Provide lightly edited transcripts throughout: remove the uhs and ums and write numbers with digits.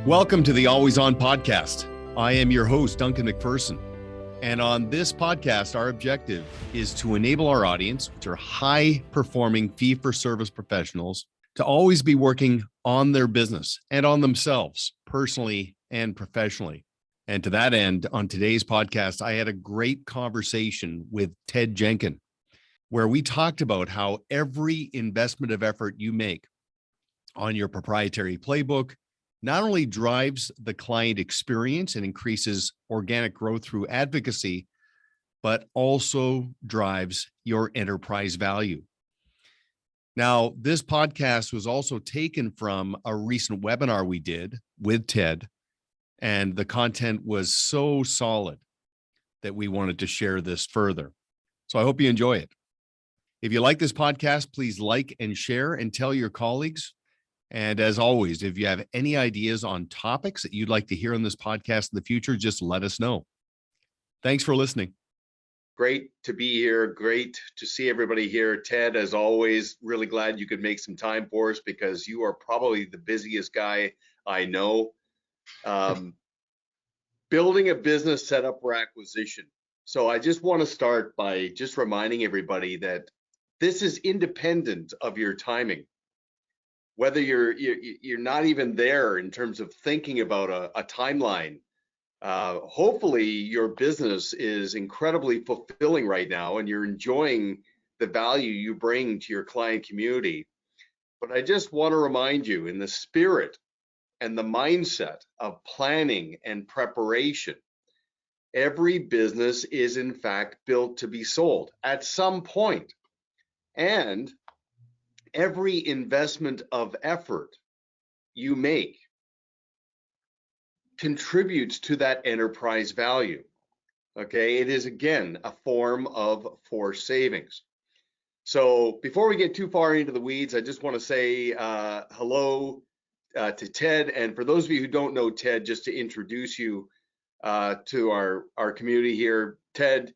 Welcome to the Always On podcast. I am your host, Duncan MacPherson. And on this podcast, our objective is to enable our audience, which are high-performing fee-for-service professionals, to always be working on their business and on themselves, personally and professionally. And to that end, on today's podcast, I had a great conversation with Ted Jenkin, where we talked about how every investment of effort you make on your proprietary playbook not only drives the client experience and increases organic growth through advocacy, but also drives your enterprise value. Now, this podcast was also taken from a recent webinar we did with Ted, and the content was so solid that we wanted to share this further. So I hope you enjoy it. If you like this podcast, please like and share and tell your colleagues. And as always, if you have any ideas on topics that you'd like to hear on this podcast in the future, just let us know. Thanks for listening. Great to be here. Great to see everybody here. Ted, as always, really glad you could make some time for us because you are probably the busiest guy I know. Building a business set up for acquisition. So I just want to start by just reminding everybody that this is independent of your timing. Whether you're not even there in terms of thinking about a timeline, hopefully your business is incredibly fulfilling right now and you're enjoying the value you bring to your client community. But I just want to remind you, in the spirit and the mindset of planning and preparation, every business is in fact built to be sold at some point. And every investment of effort you make contributes to that enterprise value. Okay, it is again a form of forced savings. So before we get too far into the weeds, I just want to say hello to Ted. And for those of you who don't know Ted, just to introduce you to our community here, Ted,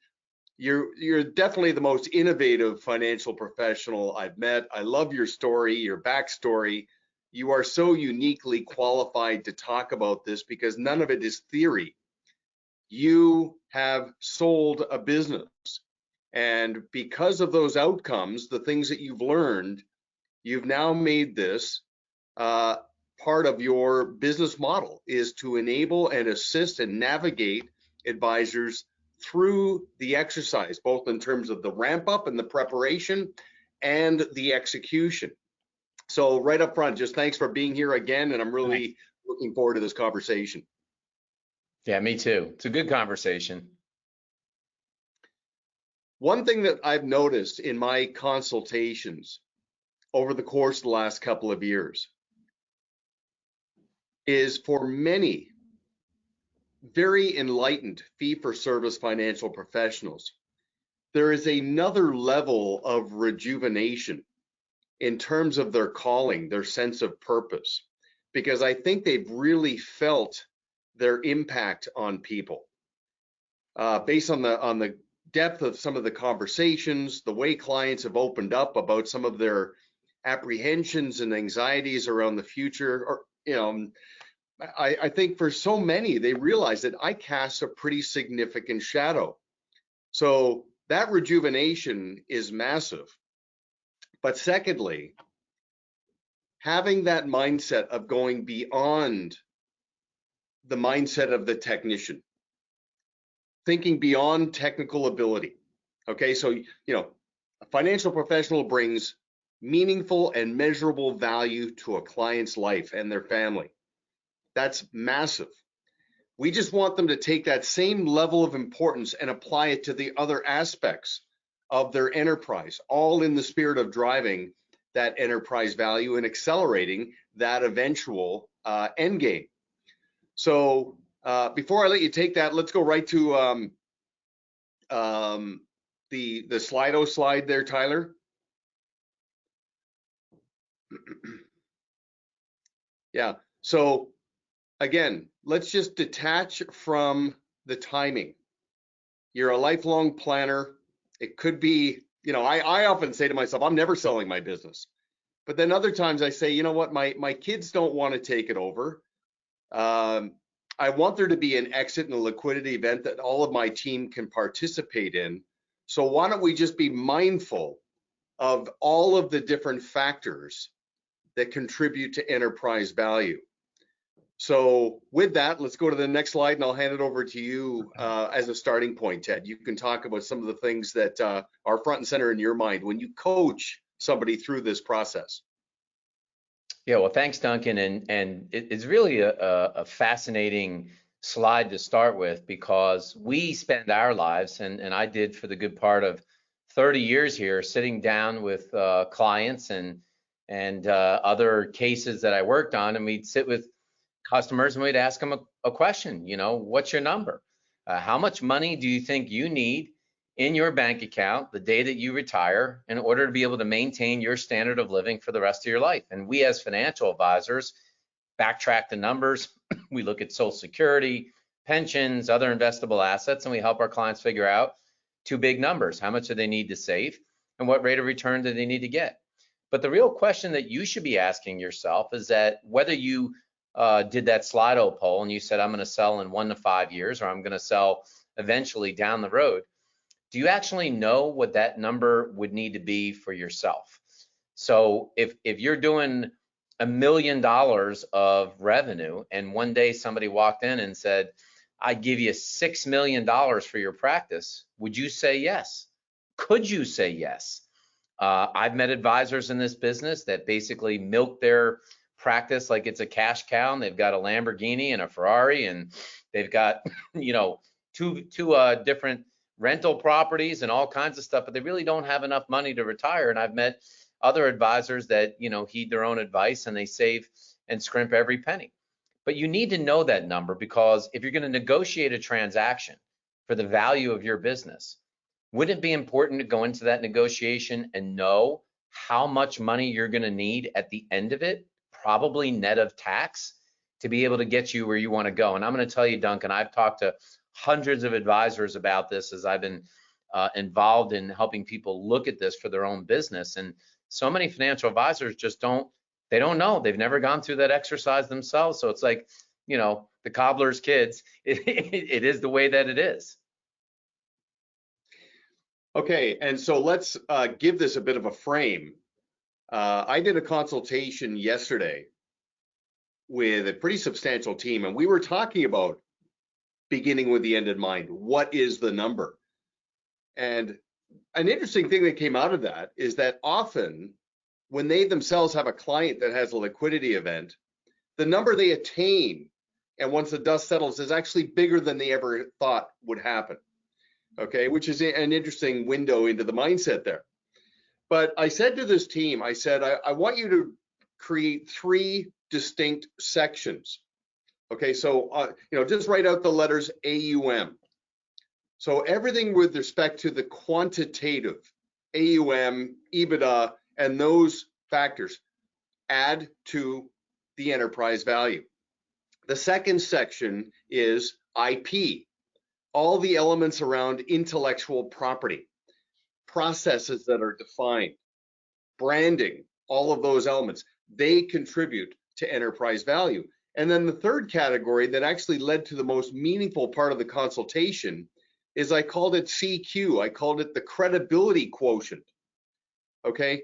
you're definitely the most innovative financial professional I've met. I love your story, your backstory. You are so uniquely qualified to talk about this because none of it is theory. You have sold a business, and because of those outcomes, the things that you've learned, you've now made this part of your business model, is to enable and assist and navigate advisors through the exercise, both in terms of the ramp up and the preparation and the execution. So right up front, just thanks for being here again. And I'm really looking forward to this conversation. Yeah, me too. It's a good conversation. One thing that I've noticed in my consultations over the course of the last couple of years is, for many very enlightened fee-for-service financial professionals, there is another level of rejuvenation in terms of their calling, their sense of purpose, because I think they've really felt their impact on people based on the depth of some of the conversations, the way clients have opened up about some of their apprehensions and anxieties around the future, or I think for so many, they realize that I cast a pretty significant shadow. So that rejuvenation is massive. But secondly, having that mindset of going beyond the mindset of the technician, thinking beyond technical ability. Okay, so, a financial professional brings meaningful and measurable value to a client's life and their family. That's massive. We just want them to take that same level of importance and apply it to the other aspects of their enterprise, all in the spirit of driving that enterprise value and accelerating that eventual end game. So before I let you take that, let's go right to the Slido slide there, Tyler. Yeah, so again, let's just detach from the timing. You're a lifelong planner. It could be, I often say to myself, I'm never selling my business. But then other times I say, you know what, my kids don't want to take it over. I want there to be an exit and a liquidity event that all of my team can participate in. So why don't we just be mindful of all of the different factors that contribute to enterprise value? So with that, let's go to the next slide, and I'll hand it over to you as a starting point, Ted. You can talk about some of the things that are front and center in your mind when you coach somebody through this process. Yeah, well, thanks, Duncan. And it's really a fascinating slide to start with, because we spend our lives, and I did for the good part of 30 years here, sitting down with clients and other cases that I worked on, and we'd sit with customers and we'd ask them a question. What's your number? How much money do you think you need in your bank account the day that you retire in order to be able to maintain your standard of living for the rest of your life? And we as financial advisors backtrack the numbers. We look at Social Security, pensions, other investable assets, and we help our clients figure out two big numbers. How much do they need to save, and what rate of return do they need to get? But the real question that you should be asking yourself is that whether you did that Slido poll and you said, I'm going to sell in 1 to 5 years, or I'm going to sell eventually down the road, do you actually know what that number would need to be for yourself? So if you're doing $1 million of revenue, and one day somebody walked in and said, I give you $6 million for your practice, would you say yes? Could you say yes? I've met advisors in this business that basically milk their practice like it's a cash cow, and they've got a Lamborghini and a Ferrari, and they've got two different rental properties and all kinds of stuff, but they really don't have enough money to retire. And I've met other advisors that heed their own advice, and they save and scrimp every penny. But you need to know that number, because if you're going to negotiate a transaction for the value of your business, wouldn't it be important to go into that negotiation and know how much money you're going to need at the end of it, probably net of tax, to be able to get you where you want to go? And I'm going to tell you, Duncan, I've talked to hundreds of advisors about this as I've been involved in helping people look at this for their own business. And so many financial advisors just don't know. They've never gone through that exercise themselves. So it's like, the cobbler's kids. It is the way that it is. Okay, and so let's give this a bit of a frame. I did a consultation yesterday with a pretty substantial team, and we were talking about beginning with the end in mind. What is the number? And an interesting thing that came out of that is that often when they themselves have a client that has a liquidity event, the number they attain, and once the dust settles, is actually bigger than they ever thought would happen. Okay, which is an interesting window into the mindset there. But I said to this team, I said, I want you to create 3 distinct sections. Okay, so just write out the letters AUM. So everything with respect to the quantitative, AUM, EBITDA, and those factors add to the enterprise value. The second section is IP, all the elements around intellectual property, processes that are defined, branding, all of those elements, they contribute to enterprise value. And then the third category that actually led to the most meaningful part of the consultation is, I called it CQ. I called it the credibility quotient. Okay,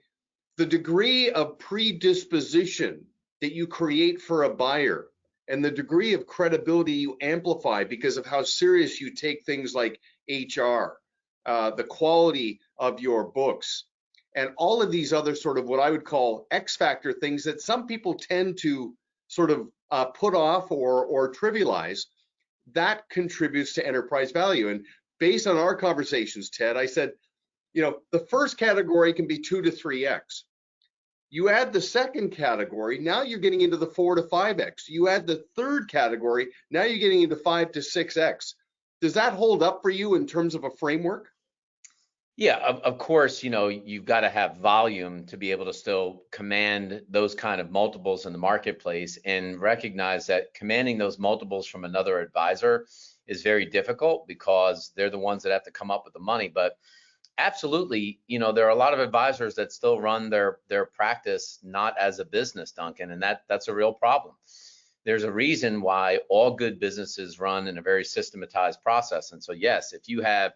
the degree of predisposition that you create for a buyer, and the degree of credibility you amplify because of how serious you take things like HR, the quality of your books, and all of these other sort of what I would call X factor things that some people tend to sort of put off or trivialize, that contributes to enterprise value. And based on our conversations, Ted, I said, the first category can be 2 to 3x. You add the second category, now you're getting into the 4 to 5x. You add the third category, now you're getting into 5 to 6x. Does that hold up for you in terms of a framework? Yeah, of course, you've got to have volume to be able to still command those kind of multiples in the marketplace, and recognize that commanding those multiples from another advisor is very difficult, because they're the ones that have to come up with the money. But absolutely, there are a lot of advisors that still run their practice not as a business, Duncan, and that's a real problem. There's a reason why all good businesses run in a very systematized process. And so, yes, if you have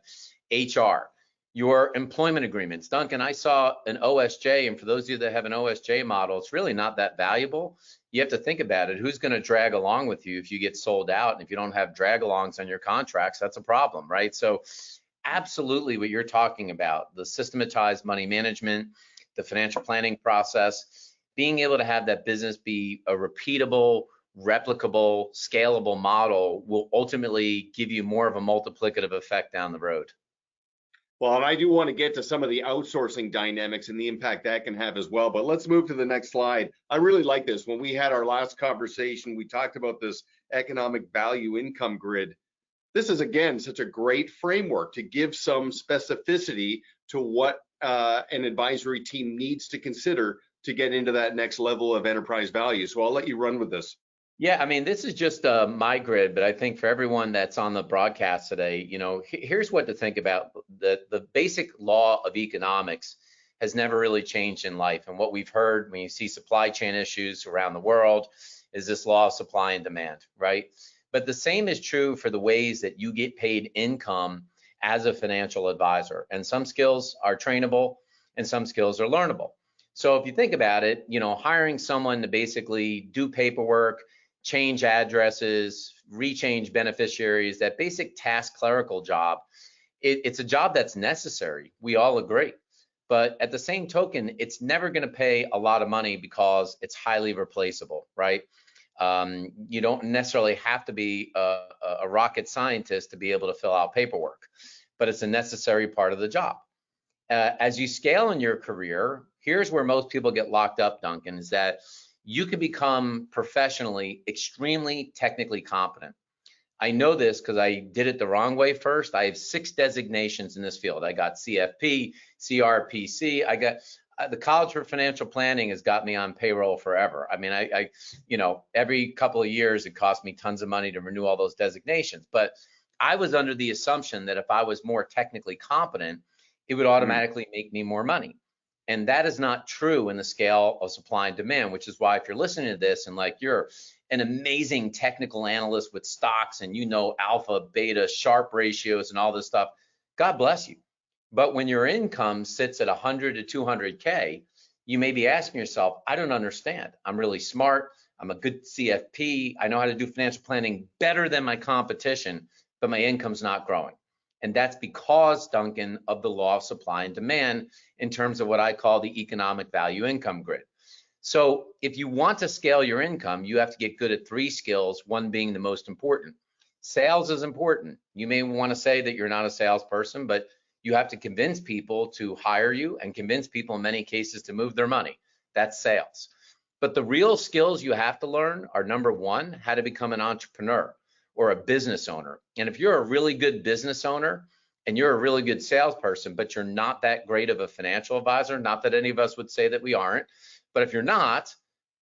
HR, your employment agreements. Duncan, I saw an OSJ, and for those of you that have an OSJ model, it's really not that valuable. You have to think about it. Who's going to drag along with you if you get sold out? And if you don't have drag alongs on your contracts, that's a problem, right? So absolutely what you're talking about, the systematized money management, the financial planning process, being able to have that business be a repeatable, replicable, scalable model will ultimately give you more of a multiplicative effect down the road. Well, and I do want to get to some of the outsourcing dynamics and the impact that can have as well, but let's move to the next slide. I really like this. When we had our last conversation, we talked about this economic value income grid. This is, again, such a great framework to give some specificity to what an advisory team needs to consider to get into that next level of enterprise value. So I'll let you run with this. Yeah, I mean, this is just my grid, but I think for everyone that's on the broadcast today, here's what to think about. The basic law of economics has never really changed in life. And what we've heard when you see supply chain issues around the world is this law of supply and demand, right? But the same is true for the ways that you get paid income as a financial advisor. And some skills are trainable and some skills are learnable. So if you think about it, hiring someone to basically do paperwork, change addresses, rechange beneficiaries, that basic task clerical job, it's a job that's necessary. We all agree. But at the same token, it's never going to pay a lot of money because it's highly replaceable, right? You don't necessarily have to be a rocket scientist to be able to fill out paperwork, but it's a necessary part of the job. As you scale in your career, here's where most people get locked up, Duncan, is that you can become professionally extremely technically competent. I know this because I did it the wrong way first. I have 6 designations in this field. I got CFP, CRPC. I got the College for Financial Planning has got me on payroll forever. I mean, I every couple of years it cost me tons of money to renew all those designations. But I was under the assumption that if I was more technically competent, it would automatically make me more money. And that is not true in the scale of supply and demand, which is why if you're listening to this and like you're an amazing technical analyst with stocks and alpha, beta, Sharpe ratios and all this stuff, God bless you. But when your income sits at 100 to 200K, you may be asking yourself, I don't understand. I'm really smart. I'm a good CFP. I know how to do financial planning better than my competition, but my income's not growing. And that's because, Duncan, of the law of supply and demand in terms of what I call the economic value income grid. So if you want to scale your income, you have to get good at 3 skills, one being the most important. Sales is important. You may want to say that you're not a salesperson, but you have to convince people to hire you and convince people in many cases to move their money. That's sales. But the real skills you have to learn are, number 1, how to become an entrepreneur or a business owner. And if you're a really good business owner and you're a really good salesperson, but you're not that great of a financial advisor, not that any of us would say that we aren't, but if you're not,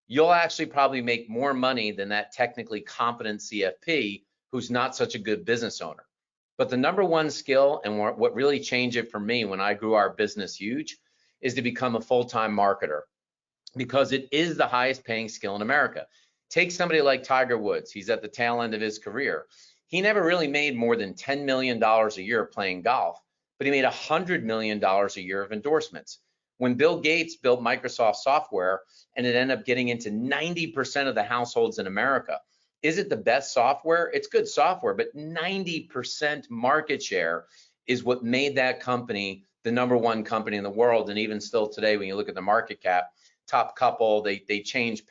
you'll actually probably make more money than that technically competent CFP who's not such a good business owner. But the number 1 skill and what really changed it for me when I grew our business huge is to become a full-time marketer, because it is the highest paying skill in America. Take somebody like Tiger Woods. He's at the tail end of his career. He never really made more than $10 million a year playing golf, but he made $100 million a year of endorsements. When Bill Gates built Microsoft software and it ended up getting into 90% of the households in America, is it the best software? It's good software, but 90% market share is what made that company the number 1 company in the world. And even still today, when you look at the market cap, top couple, they change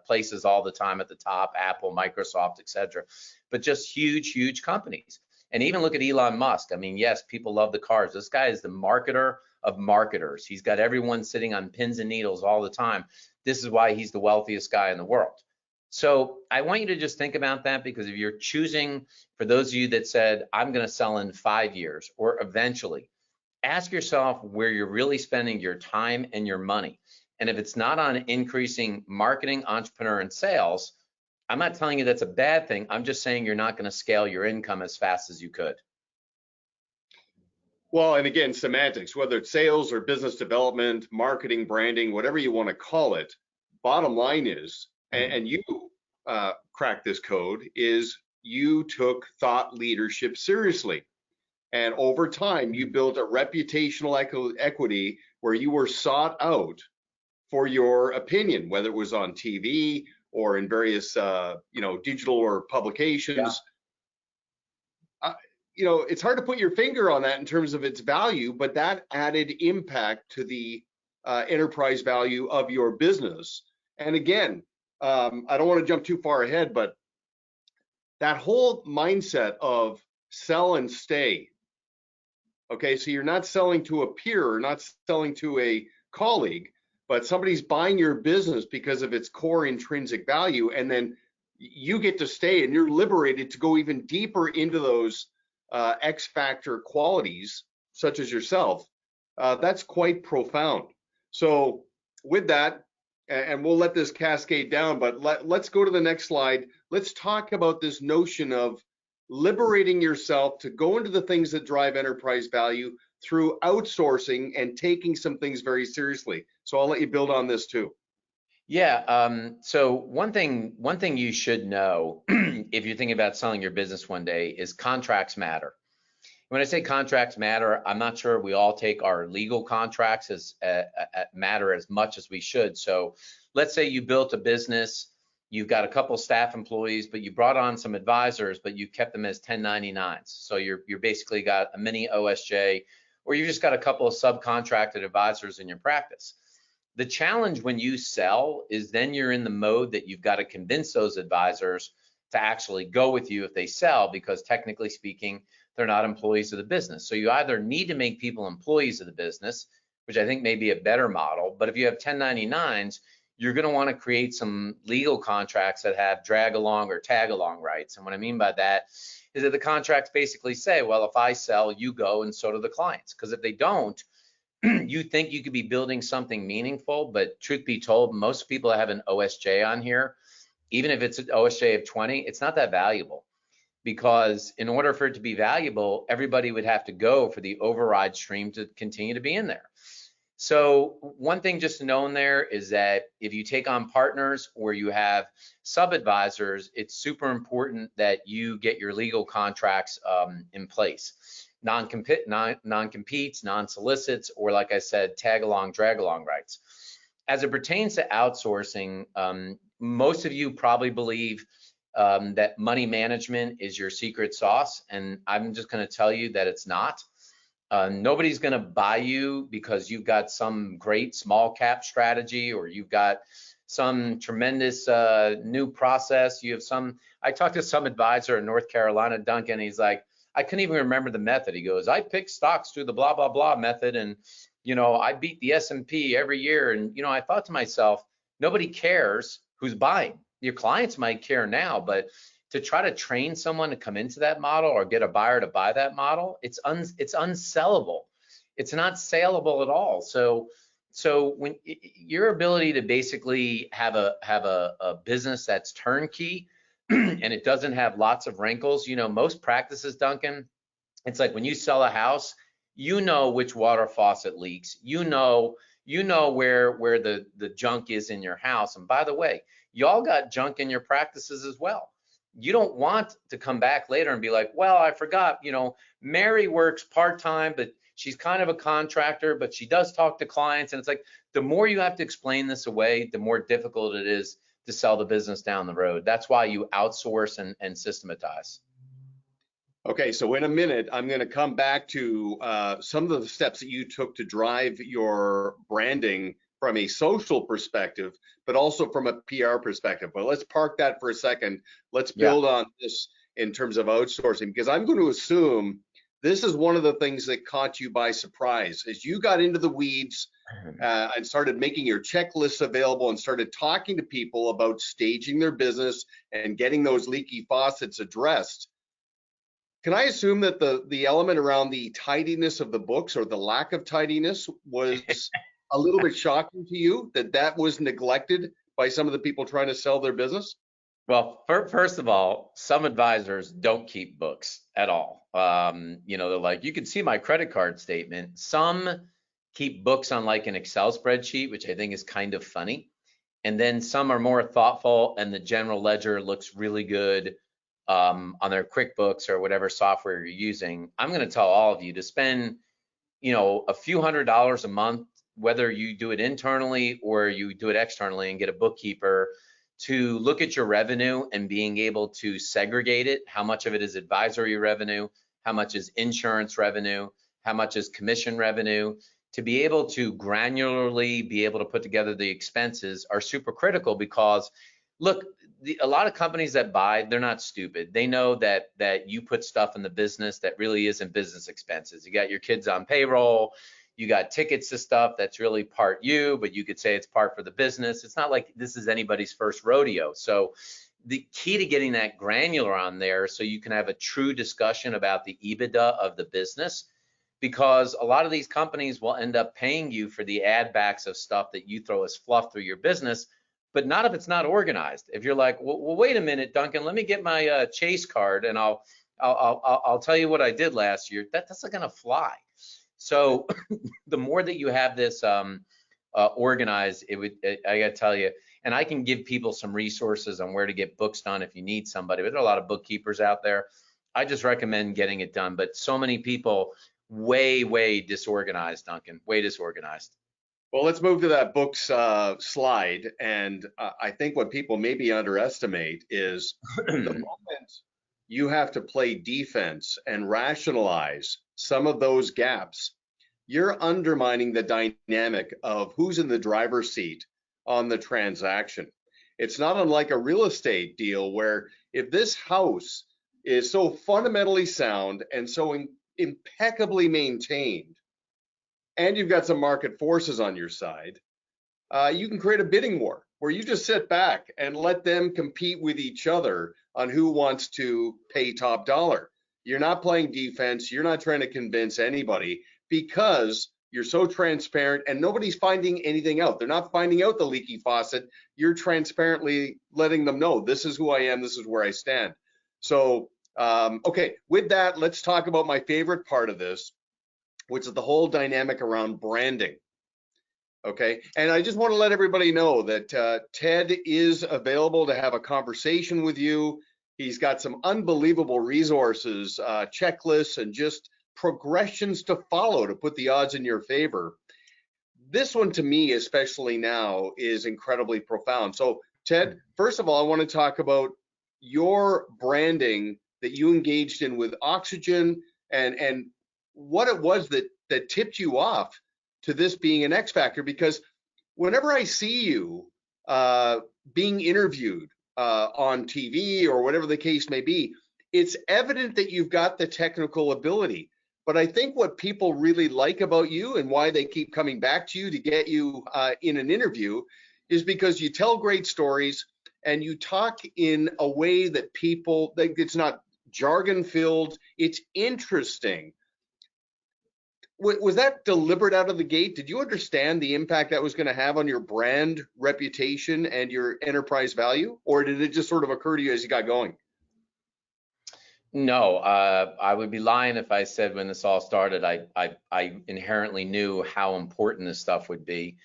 places all the time at the top, Apple, Microsoft, etc. But just huge companies. And even look at Elon Musk. I mean, yes, people love the cars. This guy is the marketer of marketers. He's got everyone sitting on pins and needles all the time. This is why he's the wealthiest guy in the world. So I want you to just think about that, because if you're choosing, for those of you that said, I'm going to sell in 5 years or eventually, ask yourself where you're really spending your time and your money. And if it's not on increasing marketing, entrepreneur, and sales, I'm not telling you that's a bad thing. I'm just saying you're not going to scale your income as fast as you could. Well, and again, semantics, whether it's sales or business development, marketing, branding, whatever you want to call it, bottom line is, and you cracked this code is you took thought leadership seriously. And over time, you built a reputational equity where you were sought out for your opinion, whether it was on TV or in various, digital or publications. It's hard to put your finger on that in terms of its value, but that added impact to the enterprise value of your business. And again, I don't want to jump too far ahead, but that whole mindset of sell and stay. Okay, so you're not selling to a peer or not selling to a colleague, but somebody's buying your business because of its core intrinsic value, and then you get to stay and you're liberated to go even deeper into those X factor qualities, such as yourself. That's quite profound. So with that, and we'll let this cascade down, but let's go to the next slide. Let's talk about this notion of liberating yourself to go into the things that drive enterprise value through outsourcing and taking some things very seriously. So I'll let you build on this too. Yeah. So one thing you should know if you're thinking about selling your business one day is contracts matter. When I say contracts matter, I'm not sure we all take our legal contracts as matter as much as we should. So let's say you built a business, you've got a couple staff employees, but you brought on some advisors, but you kept them as 1099s. So you're basically got a mini OSJ, or you just got a couple of subcontracted advisors in your practice. The challenge when you sell is then you're in the mode that you've got to convince those advisors to actually go with you if they sell, because technically speaking, they're not employees of the business. So you either need to make people employees of the business, which I think may be a better model, but if you have 1099s, you're going to want to create some legal contracts that have drag along or tag along rights. And what I mean by that is that the contracts basically say, well, if I sell, you go, and so do the clients. Because if they don't, you think you could be building something meaningful, but truth be told, most people have an OSJ on here. Even if it's an OSJ of 20, it's not that valuable, because in order for it to be valuable, everybody would have to go for the override stream to continue to be in there. So one thing just to know in there is that if you take on partners or you have sub-advisors, it's super important that you get your legal contracts in place. Non-competes, non-solicits, or like I said, tag along, drag along rights. As it pertains to outsourcing, most of you probably believe that money management is your secret sauce, and I'm just going to tell you that it's not. Nobody's going to buy you because you've got some great small cap strategy, or you've got some tremendous new process. I talked to some advisor in North Carolina, Duncan. He's like, I couldn't even remember the method. He goes, I pick stocks through the blah, blah, blah method. And, I beat the S&P every year. And, I thought to myself, nobody cares who's buying. Your clients might care now, but to try to train someone to come into that model or get a buyer to buy that model, it's unsellable. It's not saleable at all. So when your ability to basically have a business that's turnkey and it doesn't have lots of wrinkles, most practices, Duncan, it's like when you sell a house, which water faucet leaks, where the junk is in your house. And by the way, y'all got junk in your practices as well. You don't want to come back later and be like, well, I forgot, Mary works part-time, but she's kind of a contractor, but she does talk to clients. And it's like, the more you have to explain this away, the more difficult it is to sell the business down the road. That's why you outsource and systematize. Okay, so in a minute, I'm going to come back to some of the steps that you took to drive your branding from a social perspective, but also from a PR perspective. But let's park that for a second. Let's build on this in terms of outsourcing, because I'm going to assume this is one of the things that caught you by surprise as you got into the weeds and started making your checklists available and started talking to people about staging their business and getting those leaky faucets addressed. Can I assume that the element around the tidiness of the books, or the lack of tidiness, was a little bit shocking to you, that was neglected by some of the people trying to sell their business? Well, first of all, some advisors don't keep books at all. They're like, you can see my credit card statement. Some keep books on like an Excel spreadsheet, which I think is kind of funny. and then some are more thoughtful and the general ledger looks really good on their QuickBooks or whatever software you're using. I'm going to tell all of you to spend, a few $100s a month, whether you do it internally or you do it externally, and get a bookkeeper to look at your revenue and being able to segregate it. How much of it is advisory revenue? How much is insurance revenue? How much is commission revenue? To be able to granularly be able to put together the expenses are super critical, because look, a lot of companies that buy, they're not stupid. They know that you put stuff in the business that really isn't business expenses. You got your kids on payroll, you got tickets to stuff that's really part you, but you could say it's part for the business. It's not like this is anybody's first rodeo. So the key to getting that granular on there so you can have a true discussion about the EBITDA of the business, because a lot of these companies will end up paying you for the add backs of stuff that you throw as fluff through your business, but not if it's not organized. If you're like, well wait a minute, Duncan, let me get my Chase card and I'll tell you what I did last year. That's not gonna fly. So the more that you have this organized, I gotta tell you, and I can give people some resources on where to get books done if you need somebody, but there are a lot of bookkeepers out there. I just recommend getting it done. But so many people way disorganized, Duncan, way disorganized. Well, let's move to that books slide. And I think what people maybe underestimate is the moment you have to play defense and rationalize some of those gaps, you're undermining the dynamic of who's in the driver's seat on the transaction. It's not unlike a real estate deal where if this house is so fundamentally sound and so impeccably maintained, and you've got some market forces on your side, you can create a bidding war where you just sit back and let them compete with each other on who wants to pay top dollar. You're not playing defense. You're not trying to convince anybody because you're so transparent and nobody's finding anything out. They're not finding out the leaky faucet. You're transparently letting them know, this is who I am, this is where I stand. So, okay, with that, let's talk about my favorite part of this, which is the whole dynamic around branding. Okay, and I just want to let everybody know that Ted is available to have a conversation with you. He's got some unbelievable resources, checklists, and just progressions to follow to put the odds in your favor. This one, to me, especially now, is incredibly profound. So, Ted, first of all, I want to talk about your branding that you engaged in with Oxygen and what it was that tipped you off to this being an X factor, because whenever I see you being interviewed on TV or whatever the case may be, it's evident that you've got the technical ability. But I think what people really like about you and why they keep coming back to you to get you in an interview is because you tell great stories and you talk in a way that people, that it's not jargon filled, it's interesting. Was that deliberate out of the gate? Did you understand the impact that was going to have on your brand reputation and your enterprise value? Or did it just sort of occur to you as you got going? No, I would be lying if I said when this all started, I inherently knew how important this stuff would be.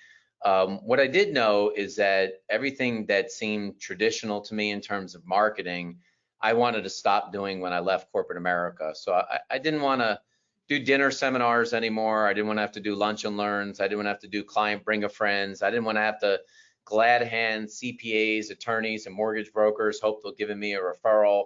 What I did know is that everything that seemed traditional to me in terms of marketing, I wanted to stop doing when I left corporate America. So I didn't want to do dinner seminars anymore. I didn't want to have to do lunch and learns. I didn't want to have to do client bring a friends. I didn't want to have to glad hand CPAs, attorneys, and mortgage brokers hope they'll give me a referral.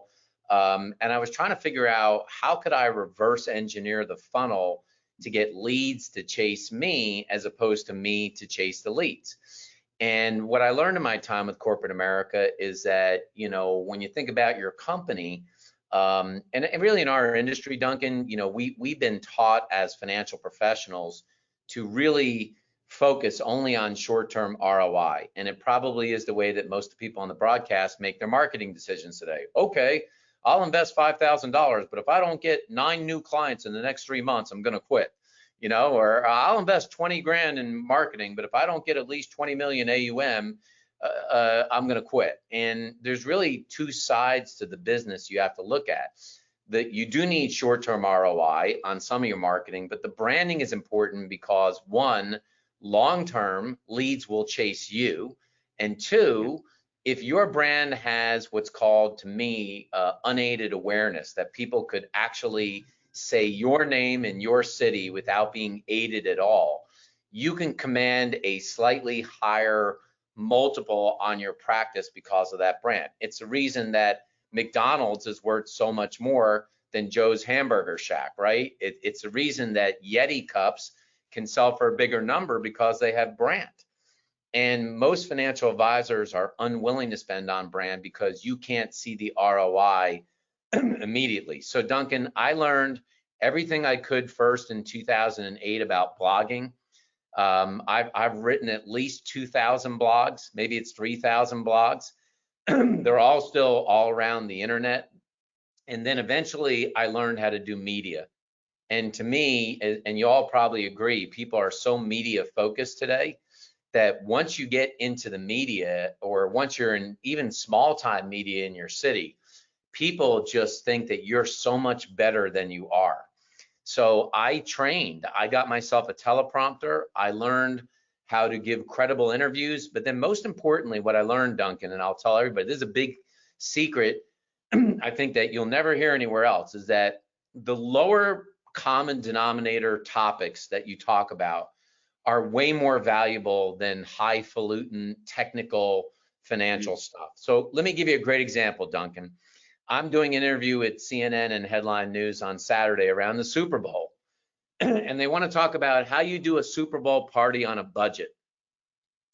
And I was trying to figure out how could I reverse engineer the funnel to get leads to chase me as opposed to me to chase the leads. And what I learned in my time with corporate America is that, when you think about your company, and really in our industry, Duncan, we've been taught as financial professionals to really focus only on short-term ROI. And it probably is the way that most people on the broadcast make their marketing decisions today. Okay, I'll invest $5,000, but if I don't get 9 new clients in the next 3 months, I'm going to quit. Or I'll invest 20 grand in marketing, but if I don't get at least 20 million AUM, I'm going to quit. And there's really two sides to the business you have to look at. That you do need short-term ROI on some of your marketing, but the branding is important because one, long-term leads will chase you, And two, if your brand has what's called, to me, unaided awareness, that people could actually say your name in your city without being aided at all, you can command a slightly higher multiple on your practice because of that brand. It's the reason that McDonald's is worth so much more than Joe's Hamburger Shack, right? It's the reason that Yeti cups can sell for a bigger number because they have brand. And most financial advisors are unwilling to spend on brand because you can't see the ROI immediately. So Duncan, I learned everything I could first in 2008 about blogging. I've written at least 2,000 blogs, maybe it's 3,000 blogs. They're all still all around the internet. And then eventually I learned how to do media. And to me, and you all probably agree, people are so media focused today that once you get into the media, or once you're in even small time media in your city, people just think that you're so much better than you are. So I got myself a teleprompter. I learned how to give credible interviews. But then most importantly, what I learned, Duncan, and I'll tell everybody, this is a big secret, I think that you'll never hear anywhere else, is that the lower common denominator topics that you talk about are way more valuable than highfalutin technical financial stuff. So let me give you a great example, Duncan. I'm doing an interview with CNN and Headline News on Saturday around the Super Bowl. And they want to talk about how you do a Super Bowl party on a budget.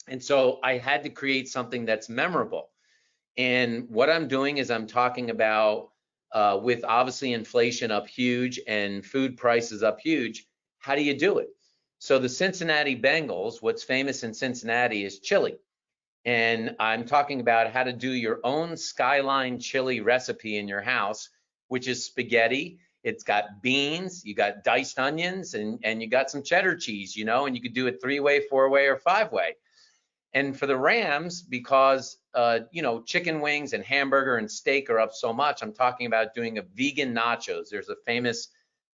And so I had to create something that's memorable. And what I'm doing is I'm talking about, with obviously inflation up huge and food prices up huge, how do you do it? So the Cincinnati Bengals, what's famous in Cincinnati is chili. And I'm talking about how to do your own Skyline chili recipe in your house, which is spaghetti. It's got beans, you got diced onions, and you got some cheddar cheese, and you could do it 3-way, 4-way, or 5-way. And for the Rams, because, chicken wings and hamburger and steak are up so much, I'm talking about doing a vegan nachos. There's a famous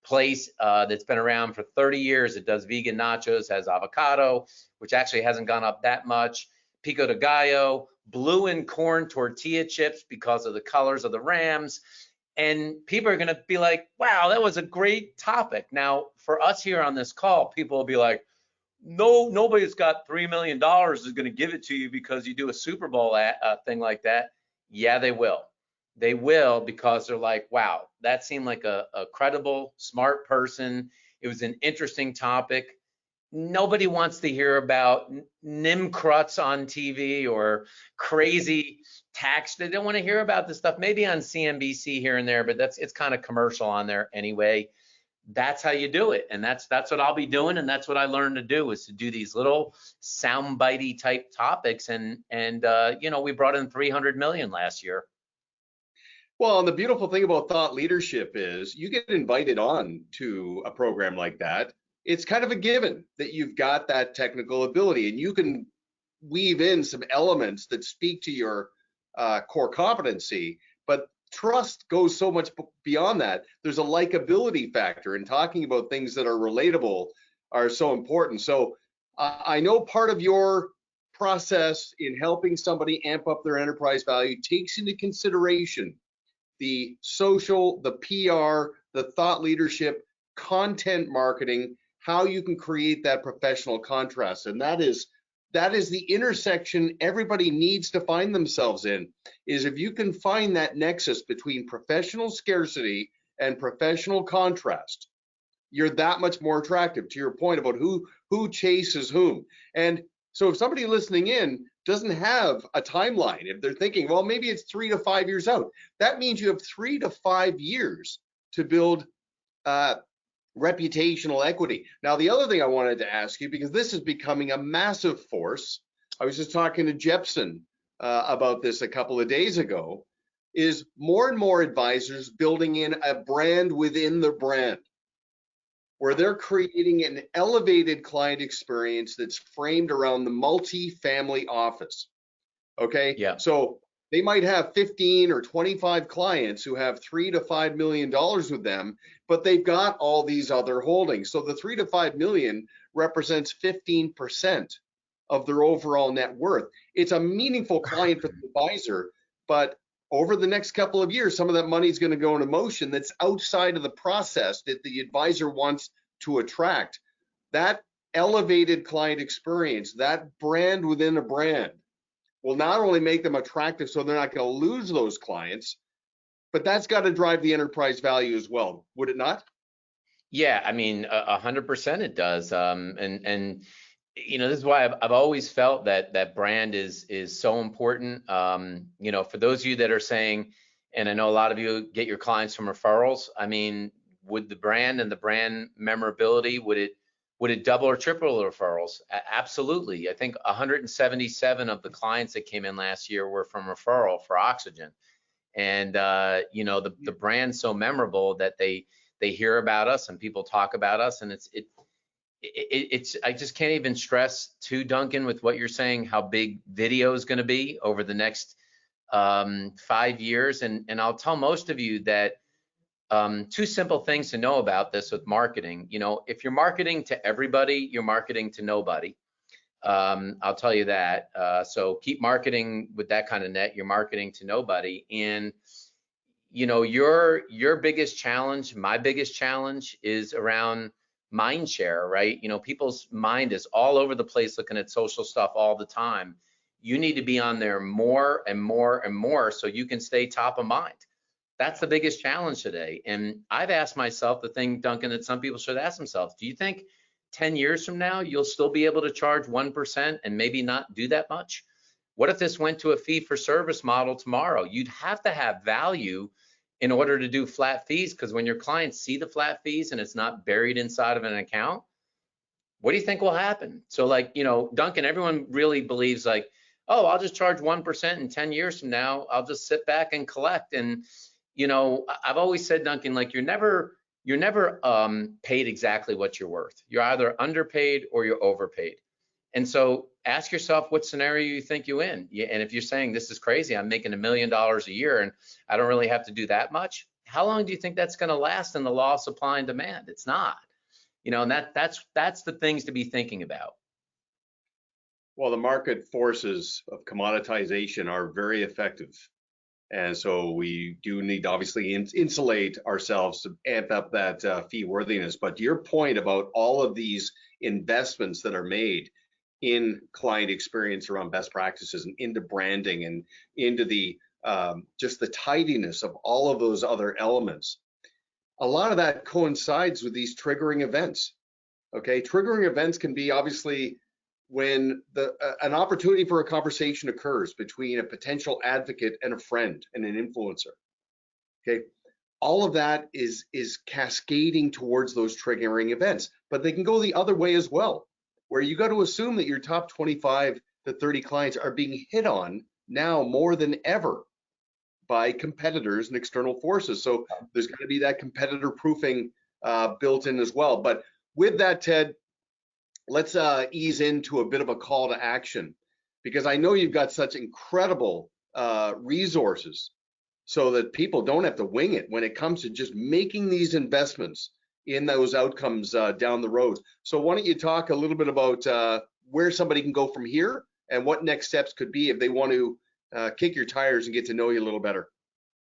place that's been around for 30 years. It does vegan nachos, has avocado, which actually hasn't gone up that much, pico de gallo, blue and corn tortilla chips because of the colors of the Rams. And people are going to be like, wow, that was a great topic. Now, for us here on this call, people will be like, no, nobody's got $3 million is going to give it to you because you do a Super Bowl thing like that. Yeah, they will. They will, because they're like, wow, that seemed like a credible, smart person. It was an interesting topic. Nobody wants to hear about Nimcruts on TV or crazy tax. They don't want to hear about this stuff. Maybe on CNBC here and there, but it's kind of commercial on there anyway. That's how you do it. And that's what I'll be doing. And that's what I learned to do, is to do these little soundbitey type topics. And we brought in 300 million last year. Well, and the beautiful thing about thought leadership is you get invited on to a program like that. It's kind of a given that you've got that technical ability, and you can weave in some elements that speak to your core competency. But trust goes so much beyond that. There's a likability factor, and talking about things that are relatable are so important. So I know part of your process in helping somebody amp up their enterprise value takes into consideration the social, the PR, the thought leadership, content marketing, how you can create that professional contrast. And that is the intersection everybody needs to find themselves in, is if you can find that nexus between professional scarcity and professional contrast, you're that much more attractive, to your point about who chases whom. And so if somebody listening in doesn't have a timeline, if they're thinking, well, maybe it's 3 to 5 years out, that means you have 3 to 5 years to build reputational equity. Now, the other thing I wanted to ask you, because this is becoming a massive force, I was just talking to Jepson about this a couple of days ago, is more and more advisors building in a brand within the brand, where they're creating an elevated client experience that's framed around the multi-family office. Okay. Yeah. So they might have 15 or 25 clients who have $3 to $5 million with them, but they've got all these other holdings. So the 3 to 5 million represents 15% of their overall net worth. It's a meaningful client for the advisor, but over the next couple of years, some of that money is going to go into motion that's outside of the process that the advisor wants to attract. That elevated client experience, that brand within a brand, will not only make them attractive so they're not going to lose those clients, but that's got to drive the enterprise value as well, would it not? Yeah, I mean, 100% it does. And this is why I've always felt that brand is so important. For those of you that are saying, and I know a lot of you get your clients from referrals. I mean, would the brand and the brand memorability, would it double or triple the referrals? Absolutely. I think 177 of the clients that came in last year were from referral for Oxygen. And the brand's so memorable that they hear about us and people talk about us, and it's I just can't even stress to Duncan with what you're saying how big video is going to be over the next 5 years. And I'll tell most of you that two simple things to know about this with marketing. If you're marketing to everybody, you're marketing to nobody. I'll tell you that. So keep marketing with that kind of net. You're marketing to nobody. And your biggest challenge, my biggest challenge, is around mind share, right? People's mind is all over the place looking at social stuff all the time. You need to be on there more and more and more so you can stay top of mind. That's the biggest challenge today. And I've asked myself the thing, Duncan, that some people should ask themselves: do you think 10 years from now you'll still be able to charge 1% and maybe not do that much? What if this went to a fee for service model tomorrow? You'd have to have value in order to do flat fees, because when your clients see the flat fees and it's not buried inside of an account, what do you think will happen? So Duncan, everyone really believes oh, I'll just charge 1% in 10 years from now. I'll just sit back and collect. And, I've always said, Duncan, you're never paid exactly what you're worth. You're either underpaid or you're overpaid. And so ask yourself what scenario you think you're in. And if you're saying this is crazy, I'm making $1 million a year and I don't really have to do that much, how long do you think that's going to last in the law of supply and demand? It's not. And that's the things to be thinking about. Well, the market forces of commoditization are very effective. And so we do need to obviously insulate ourselves to amp up that fee worthiness. But to your point about all of these investments that are made in client experience around best practices and into branding and into the just the tidiness of all of those other elements, a lot of that coincides with these triggering events. Okay, triggering events can be obviously when an opportunity for a conversation occurs between a potential advocate and a friend and an influencer. Okay, all of that is cascading towards those triggering events, but they can go the other way as well, where you got to assume that your top 25 to 30 clients are being hit on now more than ever by competitors and external forces. So there's got to be that competitor proofing built in as well. But with that, Ted, let's ease into a bit of a call to action, because I know you've got such incredible resources so that people don't have to wing it when it comes to just making these investments in those outcomes down the road. So why don't you talk a little bit about where somebody can go from here and what next steps could be if they want to kick your tires and get to know you a little better?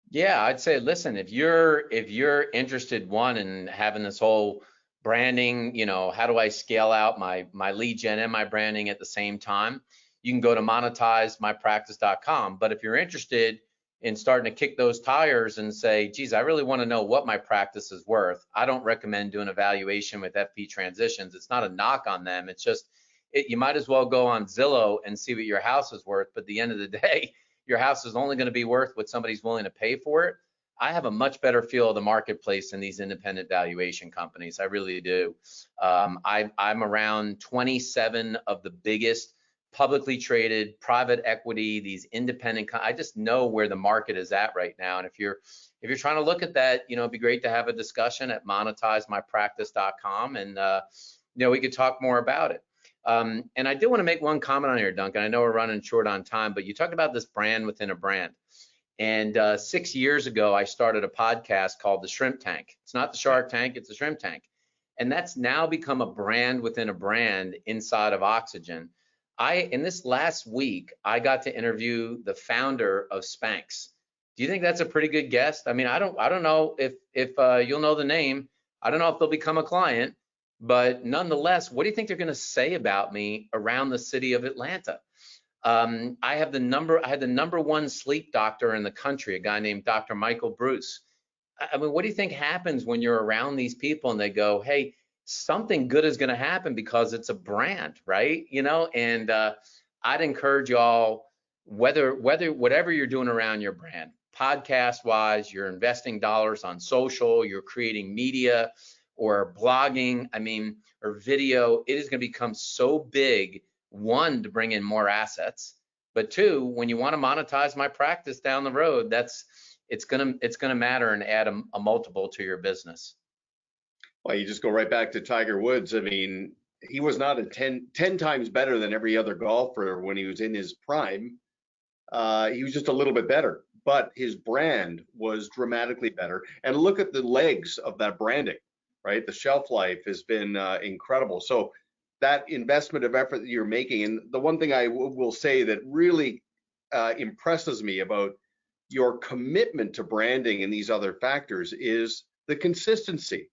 Yeah, I'd say, listen, if you're interested, one, in having this whole branding, how do I scale out my lead gen and my branding at the same time, you can go to monetizemypractice.com. But if you're interested in starting to kick those tires and say, geez, I really want to know what my practice is worth, I don't recommend doing a valuation with FP Transitions. It's not a knock on them. It's just, you might as well go on Zillow and see what your house is worth. But at the end of the day, your house is only going to be worth what somebody's willing to pay for it. I have a much better feel of the marketplace than these independent valuation companies. I really do. I'm around 27 of the biggest publicly traded private equity, these independent. I just know where the market is at right now. And if you're trying to look at that, it'd be great to have a discussion at monetizemypractice.com, and we could talk more about it. And I do want to make one comment on here, Duncan. I know we're running short on time, but you talked about this brand within a brand. And 6 years ago, I started a podcast called The Shrimp Tank. It's not the Shark Tank, it's the Shrimp Tank. And that's now become a brand within a brand inside of Oxygen. In this last week, I got to interview the founder of Spanx. Do you think that's a pretty good guess? I mean, I don't know if you'll know the name. I don't know if they'll become a client, but nonetheless, what do you think they're going to say about me around the city of Atlanta? I had the number one sleep doctor in the country, a guy named Dr. Michael Bruce. I mean, what do you think happens when you're around these people and they go, hey, something good is going to happen because it's a brand, right? And I'd encourage y'all, whatever you're doing around your brand, podcast wise, you're investing dollars on social, you're creating media or blogging, or video, it is going to become so big, one, to bring in more assets, but two, when you want to monetize my practice down the road, it's gonna matter and add a multiple to your business. Well, you just go right back to Tiger Woods. I mean, he was not 10 times better than every other golfer when he was in his prime. He was just a little bit better, but his brand was dramatically better. And look at the legs of that branding, right? The shelf life has been incredible. So that investment of effort that you're making, and the one thing I will say that really impresses me about your commitment to branding and these other factors is the consistency.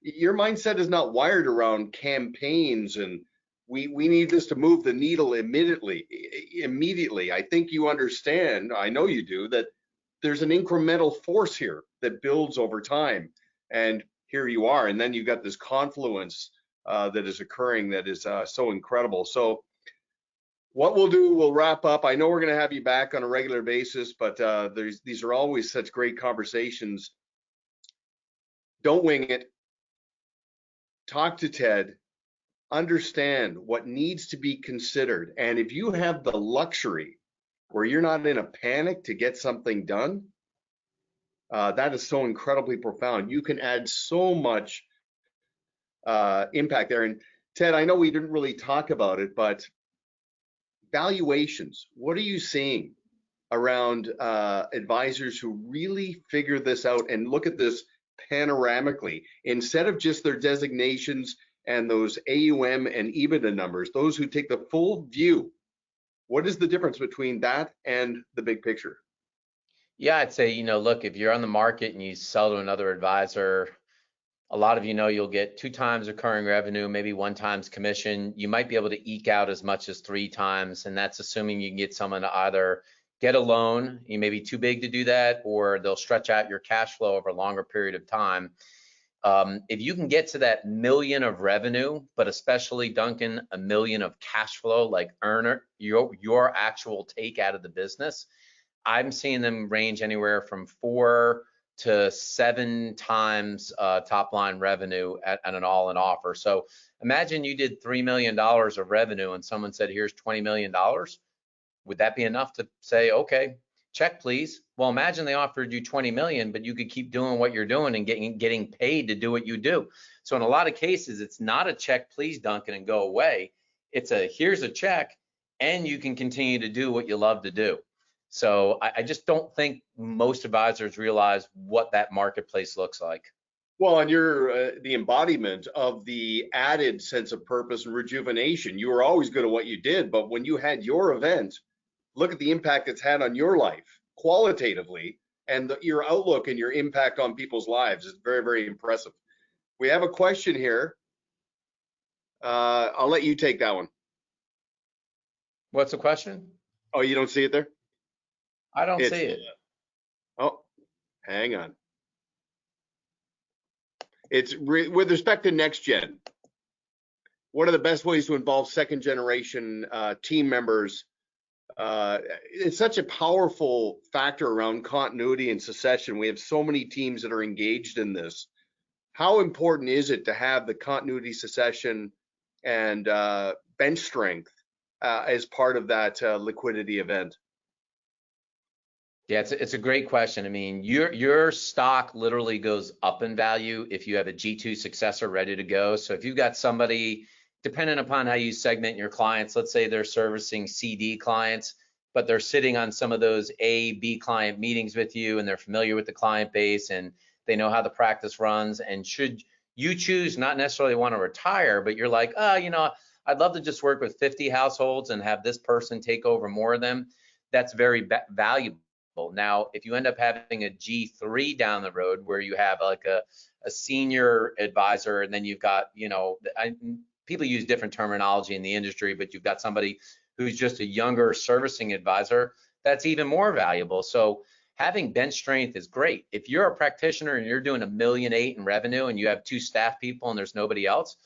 Your mindset is not wired around campaigns and we need this to move the needle immediately. I think you understand, I know you do, that there's an incremental force here that builds over time. And here you are, and then you've got this confluence that is occurring that is so incredible. So what we'll do, we'll wrap up. I know we're going to have you back on a regular basis, but these are always such great conversations. Don't wing it. Talk to Ted. Understand what needs to be considered. And if you have the luxury where you're not in a panic to get something done, that is so incredibly profound. You can add so much impact there. And Ted, I know we didn't really talk about it, but valuations, what are you seeing around advisors who really figure this out and look at this panoramically instead of just their designations and those AUM and EBITDA numbers, those who take the full view? What is the difference between that and the big picture? Yeah, I'd say, look, if you're on the market and you sell to another advisor, a lot of you'll get 2 times recurring revenue, maybe 1 times commission. You might be able to eke out as much as 3 times, and that's assuming you can get someone to either get a loan, you may be too big to do that, or they'll stretch out your cash flow over a longer period of time. If you can get to that million of revenue, but especially, Duncan, $1 million of cash flow, like your actual take out of the business, I'm seeing them range anywhere from 4 to 7 times top line revenue at an all-in offer. So imagine you did $3 million of revenue and someone said, here's $20 million. Would that be enough to say, okay, check please? Well, imagine they offered you 20 million, but you could keep doing what you're doing and getting paid to do what you do. So in a lot of cases, it's not a check please, Duncan, and go away. It's here's a check and you can continue to do what you love to do. So I just don't think most advisors realize what that marketplace looks like. Well, and you're the embodiment of the added sense of purpose and rejuvenation. You were always good at what you did, but when you had your event, look at the impact it's had on your life qualitatively, and your outlook and your impact on people's lives is very, very impressive. We have a question here. I'll let you take that one. What's the question? Oh, you don't see it there? I don't see it. Oh, hang on. It's with respect to next gen. What are the best ways to involve second generation team members? It's such a powerful factor around continuity and succession. We have so many teams that are engaged in this. How important is it to have the continuity, succession, and bench strength as part of that liquidity event? Yeah, it's a great question. I mean, your stock literally goes up in value if you have a G2 successor ready to go. So if you've got somebody, depending upon how you segment your clients, let's say they're servicing CD clients, but they're sitting on some of those A, B client meetings with you, and they're familiar with the client base and they know how the practice runs. And should you choose not necessarily want to retire, but you're like, I'd love to just work with 50 households and have this person take over more of them. That's very valuable. Now, if you end up having a G3 down the road where you have like a senior advisor, and then you've got, people use different terminology in the industry, but you've got somebody who's just a younger servicing advisor, that's even more valuable. So having bench strength is great. If you're a practitioner and you're doing $1.8 million in revenue and you have 2 staff people and there's nobody else,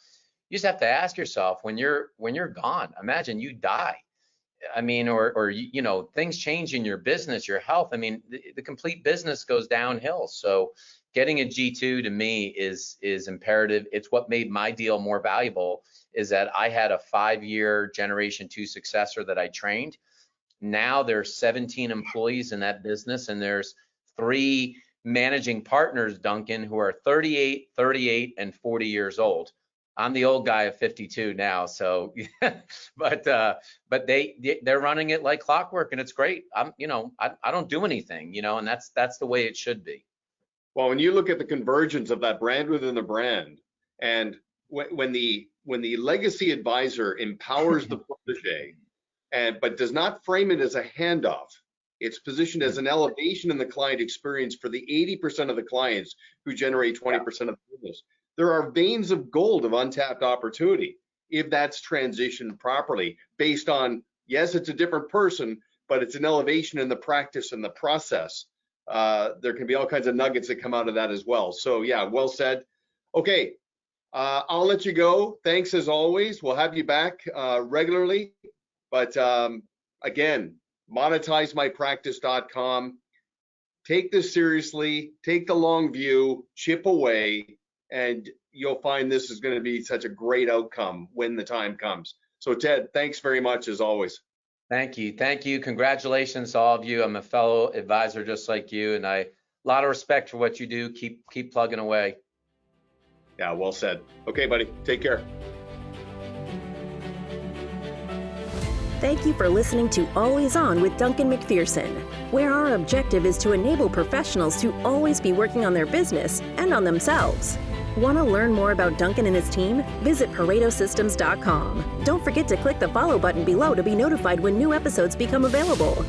you just have to ask yourself, when you're gone, imagine you die. I mean, or things change in your business, your health. I mean, the complete business goes downhill. So getting a G2 to me is imperative. It's what made my deal more valuable, is that I had a 5-year generation 2 successor that I trained. Now there's 17 employees in that business, and there's 3 managing partners, Duncan, who are 38, 38, and 40 years old. I'm the old guy of 52 now, so but they're running it like clockwork, and it's great. I don't do anything, and that's the way it should be. Well, when you look at the convergence of that brand within the brand, and when the legacy advisor empowers the protege, but does not frame it as a handoff, it's positioned as an elevation in the client experience for the 80% of the clients who generate 20% of the business. There are veins of gold of untapped opportunity if that's transitioned properly, based on, yes, it's a different person, but it's an elevation in the practice and the process. There can be all kinds of nuggets that come out of that as well. So yeah, well said. Okay, I'll let you go. Thanks as always. We'll have you back regularly. But again, monetizemypractice.com. Take this seriously, take the long view, chip away, and you'll find this is going to be such a great outcome when the time comes. So Ted, thanks very much as always. Thank you. Congratulations to all of you. I'm a fellow advisor just like you, and a lot of respect for what you do. Keep plugging away. Yeah, well said. Okay, buddy, take care. Thank you for listening to Always On with Duncan MacPherson, where our objective is to enable professionals to always be working on their business and on themselves. Want to learn more about Duncan and his team? Visit ParetoSystems.com. Don't forget to click the follow button below to be notified when new episodes become available.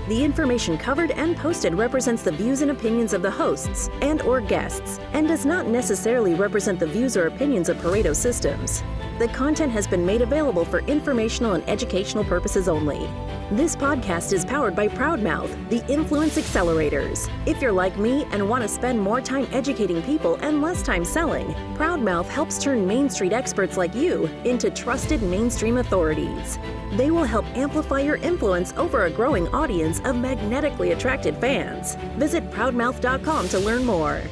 The information covered and posted represents the views and opinions of the hosts and/or guests, and does not necessarily represent the views or opinions of Pareto Systems. The content has been made available for informational and educational purposes only. This podcast is powered by Proudmouth, the Influence Accelerators. If you're like me and want to spend more time educating people and less time selling, Proudmouth helps turn Main Street experts like you into trusted mainstream authorities. They will help amplify your influence over a growing audience of magnetically attracted fans. Visit proudmouth.com to learn more.